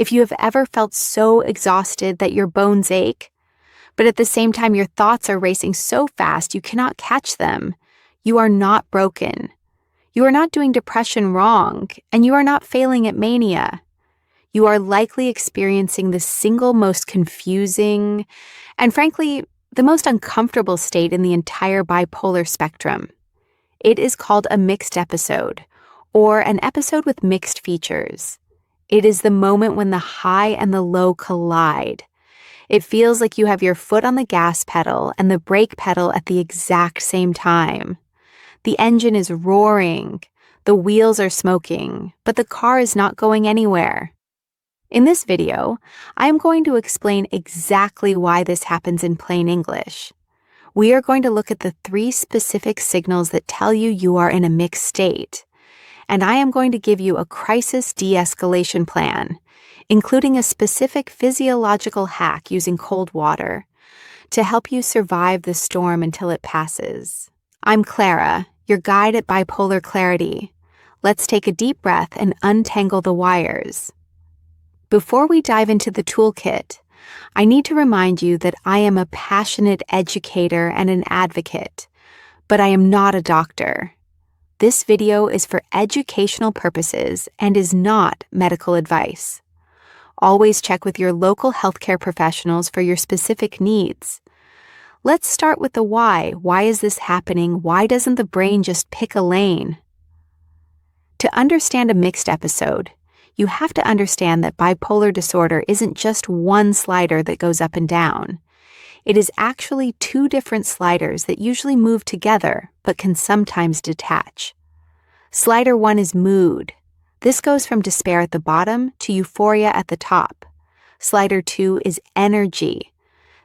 If you have ever felt so exhausted that your bones ache, but at the same time your thoughts are racing so fast you cannot catch them, you are not broken. You are not doing depression wrong, and you are not failing at mania. You are likely experiencing the single most confusing and, frankly, the most uncomfortable state in the entire bipolar spectrum. It is called a mixed episode, or an episode with mixed features. It is the moment when the high and the low collide. It feels like you have your foot on the gas pedal and the brake pedal at the exact same time. The engine is roaring, the wheels are smoking, but the car is not going anywhere. In this video, I am going to explain exactly why this happens in plain English. We are going to look at the 3 specific signals that tell you are in a mixed state, and I am going to give you a crisis de-escalation plan, including a specific physiological hack using cold water to help you survive the storm until it passes. I'm Clara, your guide at Bipolar Clarity. Let's take a deep breath and untangle the wires. Before we dive into the toolkit, I need to remind you that I am a passionate educator and an advocate, but I am not a doctor. This video is for educational purposes and is not medical advice. Always check with your local healthcare professionals for your specific needs. Let's start with the why. Why is this happening? Why doesn't the brain just pick a lane? To understand a mixed episode, you have to understand that bipolar disorder isn't just one slider that goes up and down. It is actually 2 different sliders that usually move together but can sometimes detach. Slider 1 is mood. This goes from despair at the bottom to euphoria at the top. Slider 2 is energy.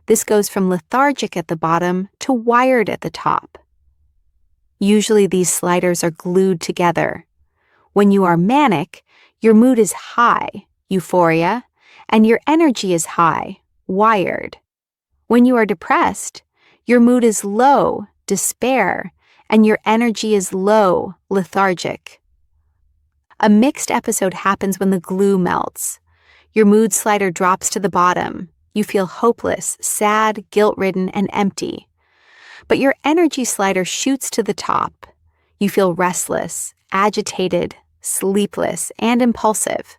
This goes from lethargic at the bottom to wired at the top. Usually these sliders are glued together. When you are manic, your mood is high, euphoria, and your energy is high, wired. When you are depressed, your mood is low, despair, and your energy is low, lethargic. A mixed episode happens when the glue melts. Your mood slider drops to the bottom. You feel hopeless, sad, guilt-ridden, and empty. But your energy slider shoots to the top. You feel restless, agitated, sleepless, and impulsive.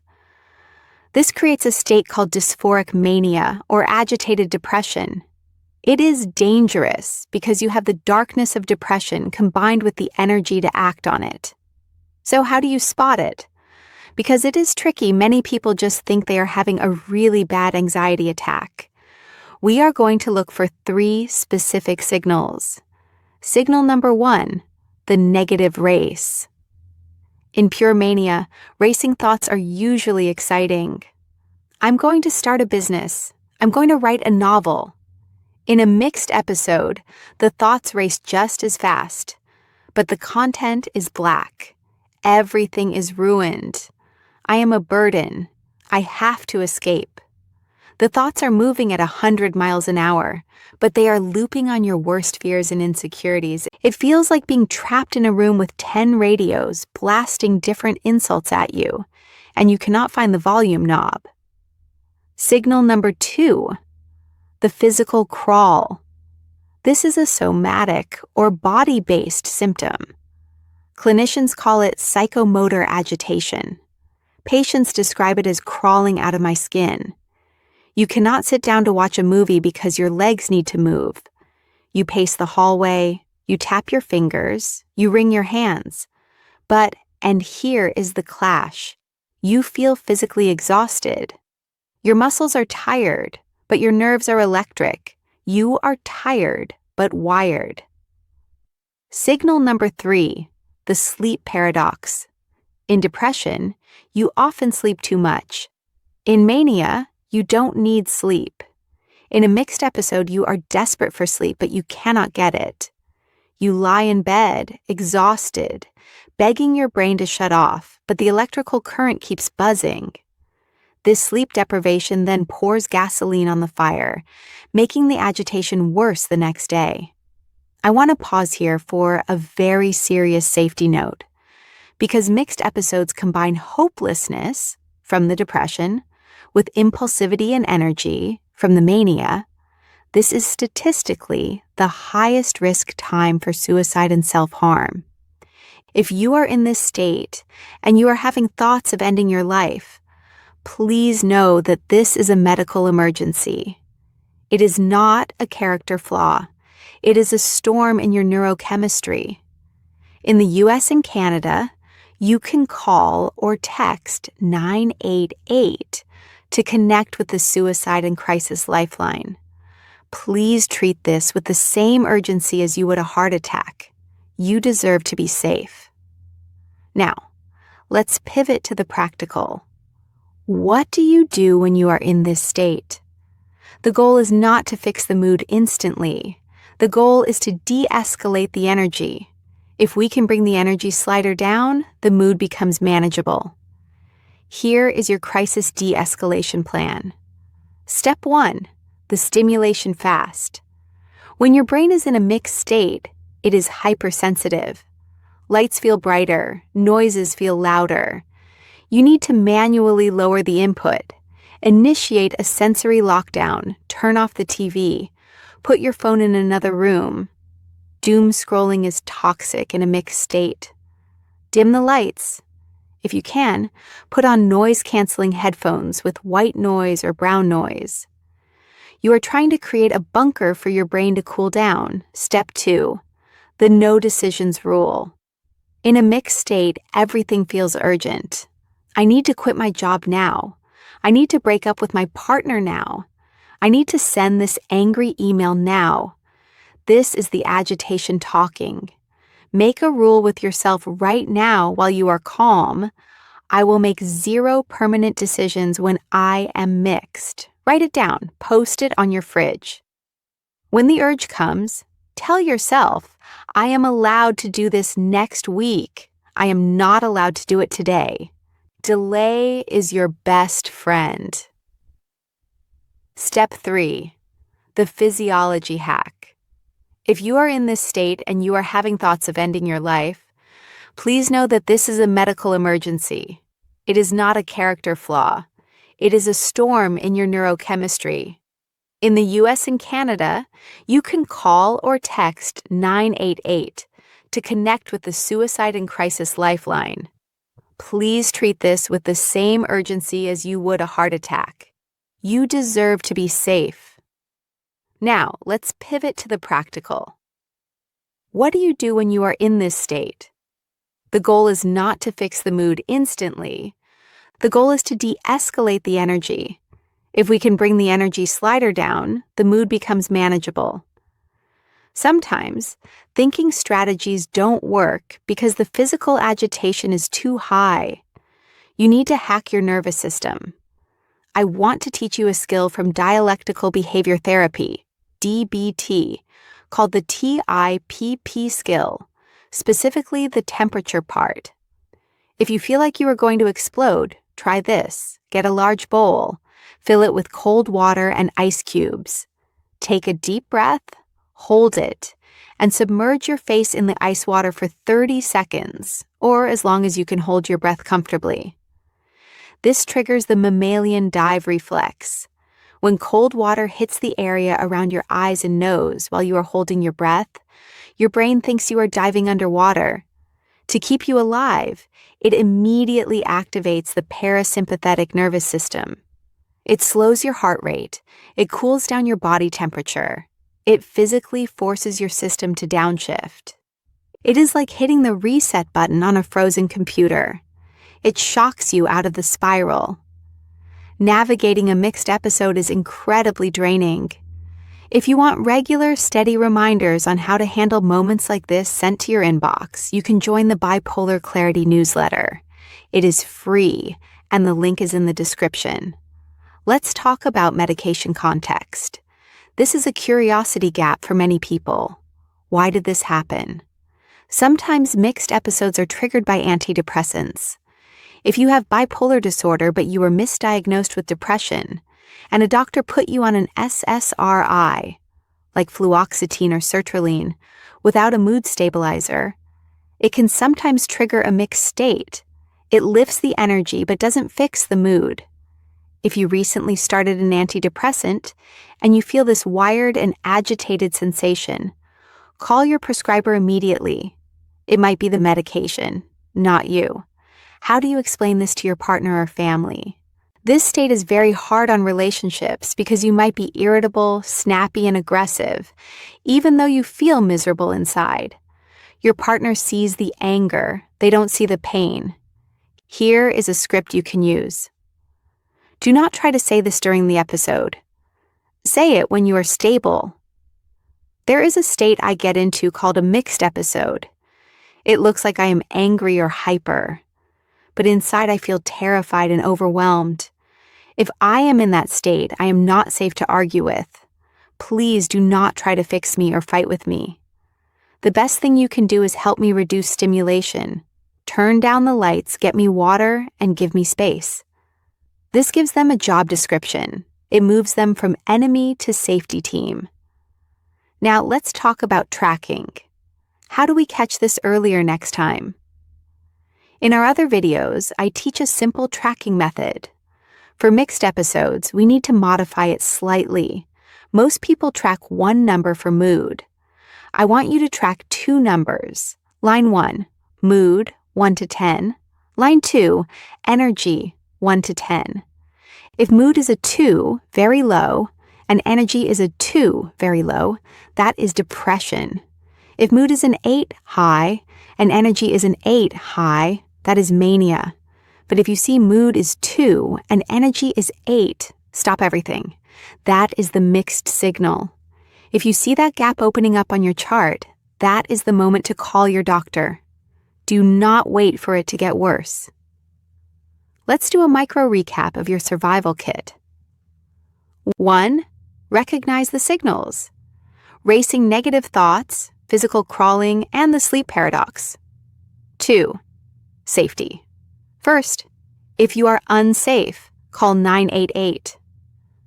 This creates a state called dysphoric mania or agitated depression. It is dangerous because you have the darkness of depression combined with the energy to act on it. So how do you spot it? Because it is tricky, many people just think they are having a really bad anxiety attack. We are going to look for 3 specific signals. Signal number 1, the negative race. In pure mania, racing thoughts are usually exciting. I'm going to start a business. I'm going to write a novel. In a mixed episode, the thoughts race just as fast, but the content is black. Everything is ruined. I am a burden. I have to escape. The thoughts are moving at 100 miles an hour, but they are looping on your worst fears and insecurities. It feels like being trapped in a room with 10 radios blasting different insults at you, and you cannot find the volume knob. Signal number 2, the physical crawl. This is a somatic or body-based symptom. Clinicians call it psychomotor agitation. Patients describe it as crawling out of my skin. You cannot sit down to watch a movie because your legs need to move. You pace the hallway, you tap your fingers, you wring your hands. But, and here is the clash, you feel physically exhausted. Your muscles are tired, but your nerves are electric. You are tired, but wired. Signal number 3, the sleep paradox. In depression, you often sleep too much. In mania, you don't need sleep. In a mixed episode, you are desperate for sleep, but you cannot get it. You lie in bed, exhausted, begging your brain to shut off, but the electrical current keeps buzzing. This sleep deprivation then pours gasoline on the fire, making the agitation worse the next day. I want to pause here for a very serious safety note, because mixed episodes combine hopelessness from the depression with impulsivity and energy from the mania, this is statistically the highest risk time for suicide and self-harm. If you are in this state and you are having thoughts of ending your life, please know that this is a medical emergency. It is not a character flaw. It is a storm in your neurochemistry. In the US and Canada, you can call or text 988 to connect with the Suicide and Crisis Lifeline. Please treat this with the same urgency as you would a heart attack. You deserve to be safe. Now, let's pivot to the practical. What do you do when you are in this state? The goal is not to fix the mood instantly. The goal is to de-escalate the energy. If we can bring the energy slider down, the mood becomes manageable. Here is your crisis de-escalation plan. Step 1, the stimulation fast. When your brain is in a mixed state, it is hypersensitive. Lights feel brighter, noises feel louder. You need to manually lower the input. Initiate a sensory lockdown, turn off the TV, put your phone in another room. Doom scrolling is toxic in a mixed state. Dim the lights. If you can, put on noise-canceling headphones with white noise or brown noise. You are trying to create a bunker for your brain to cool down. Step 2, the no decisions rule. In a mixed state, everything feels urgent. I need to quit my job now. I need to break up with my partner now. I need to send this angry email now. This is the agitation talking. Make a rule with yourself right now while you are calm. I will make 0 permanent decisions when I am mixed. Write it down. Post it on your fridge. When the urge comes, tell yourself, I am allowed to do this next week. I am not allowed to do it today. Delay is your best friend. Step 3, the physiology hack. If you are in this state and you are having thoughts of ending your life, please know that this is a medical emergency. It is not a character flaw. It is a storm in your neurochemistry. In the US and Canada, you can call or text 988 to connect with the Suicide and Crisis Lifeline. Please treat this with the same urgency as you would a heart attack. You deserve to be safe. Now, let's pivot to the practical. What do you do when you are in this state? The goal is not to fix the mood instantly. The goal is to de-escalate the energy. If we can bring the energy slider down, the mood becomes manageable. Sometimes, thinking strategies don't work because the physical agitation is too high. You need to hack your nervous system. I want to teach you a skill from dialectical behavior therapy, DBT, called the TIPP skill, specifically the temperature part. If you feel like you are going to explode, try this. Get a large bowl, fill it with cold water and ice cubes. Take a deep breath, hold it, and submerge your face in the ice water for 30 seconds, or as long as you can hold your breath comfortably. This triggers the mammalian dive reflex. When cold water hits the area around your eyes and nose while you are holding your breath, your brain thinks you are diving underwater. To keep you alive, it immediately activates the parasympathetic nervous system. It slows your heart rate. It cools down your body temperature. It physically forces your system to downshift. It is like hitting the reset button on a frozen computer. It shocks you out of the spiral. Navigating a mixed episode is incredibly draining. If you want regular, steady reminders on how to handle moments like this sent to your inbox, you can join the Bipolar Clarity newsletter. It is free, and the link is in the description. Let's talk about medication context. This is a curiosity gap for many people. Why did this happen? Sometimes mixed episodes are triggered by antidepressants. If you have bipolar disorder but you were misdiagnosed with depression, and a doctor put you on an SSRI, like fluoxetine or sertraline, without a mood stabilizer, it can sometimes trigger a mixed state. It lifts the energy but doesn't fix the mood. If you recently started an antidepressant and you feel this wired and agitated sensation, call your prescriber immediately. It might be the medication, not you. How do you explain this to your partner or family? This state is very hard on relationships because you might be irritable, snappy, and aggressive, even though you feel miserable inside. Your partner sees the anger, they don't see the pain. Here is a script you can use. Do not try to say this during the episode. Say it when you are stable. There is a state I get into called a mixed episode. It looks like I am angry or hyper, but inside I feel terrified and overwhelmed. If I am in that state, I am not safe to argue with. Please do not try to fix me or fight with me. The best thing you can do is help me reduce stimulation. Turn down the lights, get me water, and give me space. This gives them a job description. It moves them from enemy to safety team. Now let's talk about tracking. How do we catch this earlier next time? In our other videos, I teach a simple tracking method. For mixed episodes, we need to modify it slightly. Most people track one number for mood. I want you to track two numbers. Line 1, mood, 1 to 10. Line 2, energy, 1 to 10. If mood is a 2, very low, and energy is a 2, very low, that is depression. If mood is an 8, high, and energy is an 8, high, that is mania. But if you see mood is 2 and energy is 8, stop everything. That is the mixed signal. If you see that gap opening up on your chart, that is the moment to call your doctor. Do not wait for it to get worse. Let's do a micro recap of your survival kit. 1. Recognize the signals. Racing negative thoughts, physical crawling, and the sleep paradox. 2. Safety. First, if you are unsafe, call 988.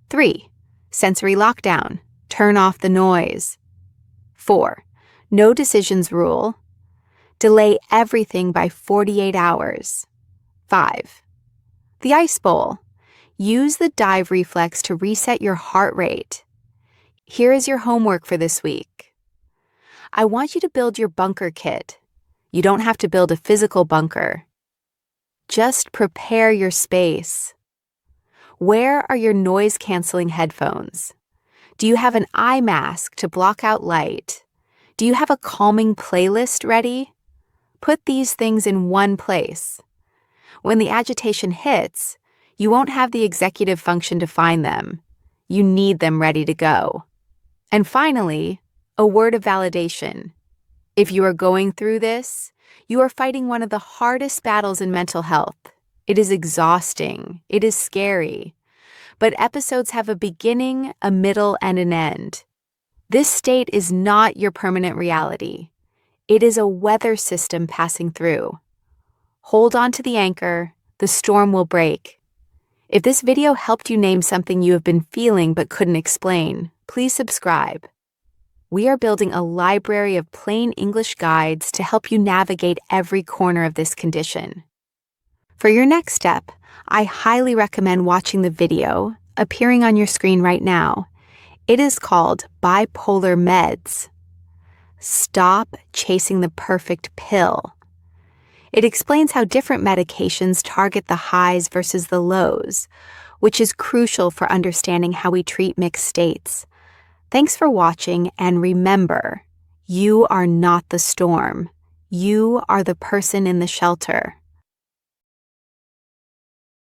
3. Sensory lockdown. Turn off the noise. 4. No decisions rule. Delay everything by 48 hours. 5. The ice bowl. Use the dive reflex to reset your heart rate. Here is your homework for this week. I want you to build your bunker kit. You don't have to build a physical bunker. Just prepare your space. Where are your noise-canceling headphones? Do you have an eye mask to block out light? Do you have a calming playlist ready? Put these things in one place. When the agitation hits, you won't have the executive function to find them. You need them ready to go. And finally, a word of validation. If you are going through this, you are fighting one of the hardest battles in mental health. It is exhausting. It is scary. But episodes have a beginning, a middle, and an end. This state is not your permanent reality. It is a weather system passing through. Hold on to the anchor. The storm will break. If this video helped you name something you have been feeling but couldn't explain, please subscribe. We are building a library of plain English guides to help you navigate every corner of this condition. For your next step, I highly recommend watching the video appearing on your screen right now. It is called Bipolar Meds. Stop chasing the perfect pill. It explains how different medications target the highs versus the lows, which is crucial for understanding how we treat mixed states. Thanks for watching, and remember, you are not the storm. You are the person in the shelter.